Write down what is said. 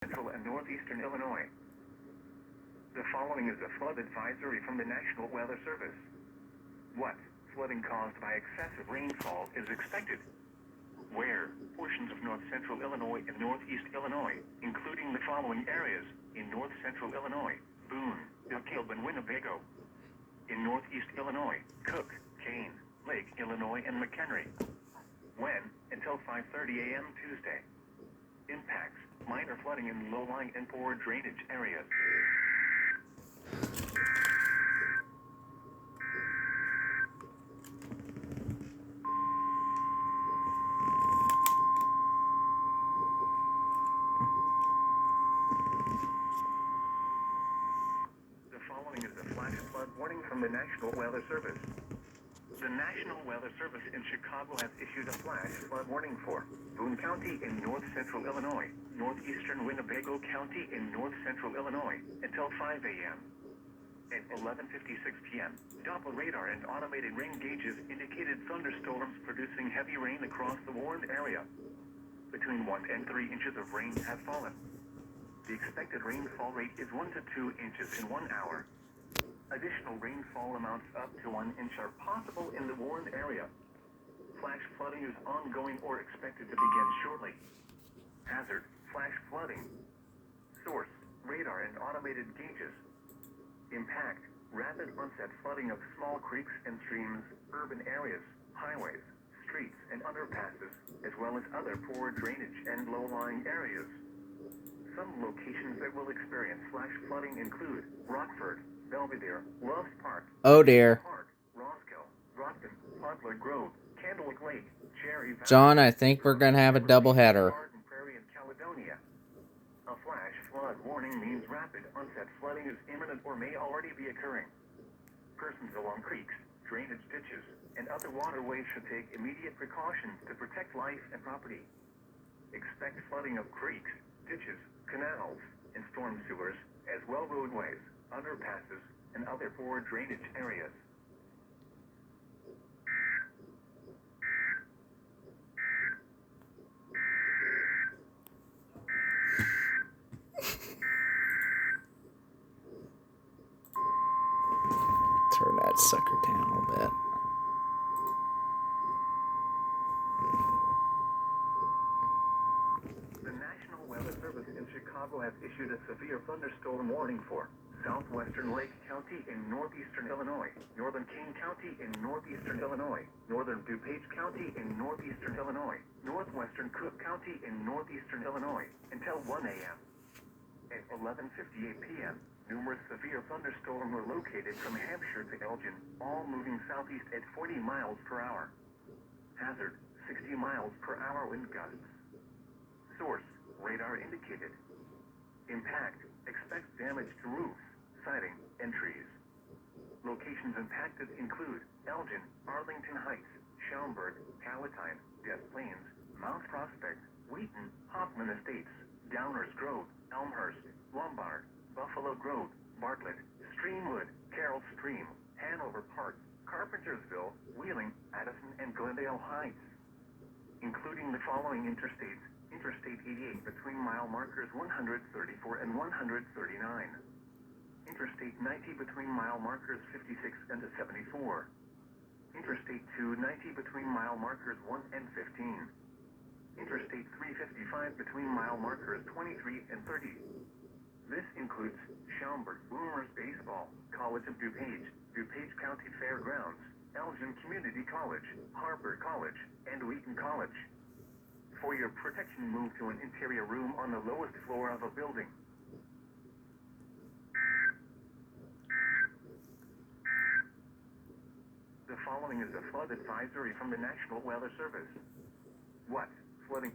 central and northeastern Illinois. The following is a flood advisory from the National Weather Service. What flooding caused by excessive rainfall is expected? Where portions of north central Illinois and northeast Illinois, including the following areas: in north central Illinois, Boone, DeKalb, and Winnebago. In northeast Illinois, Cook, Kane, Lake, Illinois, and McHenry. When? Until 5:30 a.m. Tuesday. Impacts: minor flooding in low-lying and poor drainage areas. The following is a flash flood warning from the National Weather Service. The National Weather Service in Chicago has issued a flash flood warning for Boone County in north central Illinois, northeastern Winnebago County in north central Illinois, until 5 a.m. At 11:56 p.m., Doppler radar and automated rain gauges indicated thunderstorms producing heavy rain across the warned area. Between 1 and 3 inches of rain have fallen. The expected rainfall rate is 1 to 2 inches in 1 hour. Additional rainfall amounts up to 1 inch are possible in the warned area. Flash flooding is ongoing or expected to begin shortly. Hazard: flash flooding. Source: radar and automated gauges. Impact: rapid onset flooding of small creeks and streams, urban areas, highways, streets, and underpasses, as well as other poor drainage and low-lying areas. Some locations that will experience flash flooding include Rockford, Belvedere, Loves Park, Oh dear. Park, Roscoe, Brockton, Poplar Grove, Candlewick Lake, Cherry Valley, John, I think we're going to have a doubleheader. Garden Prairie, and Caledonia. A flash flood warning means rapid onset flooding is imminent or may already be occurring. Persons along creeks, drainage ditches, and other waterways should take immediate precautions to protect life and property. Expect flooding of creeks, ditches, canals, and storm sewers, as well roadways, underpasses, and other poor drainage areas. Turn that sucker down a little bit. The National Weather Service in Chicago has issued a severe thunderstorm warning for southwestern Lake County in northeastern Illinois, northern Kane County in northeastern Illinois, northern DuPage County in northeastern Illinois, northwestern Cook County in northeastern Illinois, until 1 a.m. At 11:58 p.m., numerous severe thunderstorms were located from Hampshire to Elgin, all moving southeast at 40 miles per hour. Hazard: 60 miles per hour wind gusts. Source: radar indicated. Impact: expect damage to roofs, siding, and trees. Locations impacted include Elgin, Arlington Heights, Schaumburg, Palatine, Des Plaines, Mount Prospect, Wheaton, Hoffman Estates, Downers Grove, Elmhurst, Lombard, Buffalo Grove, Bartlett, Streamwood, Carroll Stream, Hanover Park, Carpentersville, Wheeling, Addison, and Glendale Heights. Including the following interstates: Interstate 88 between mile markers 134 and 139. Interstate 90 between mile markers 56 and 74. Interstate 290 between mile markers 1 and 15. Interstate 355 between mile markers 23 and 30. This includes Schaumburg Boomers Baseball, College of DuPage, DuPage County Fairgrounds, Elgin Community College, Harper College, and Wheaton College. For your protection, move to an interior room on the lowest floor of a building. The following is a flood advisory from the National Weather Service. What flooding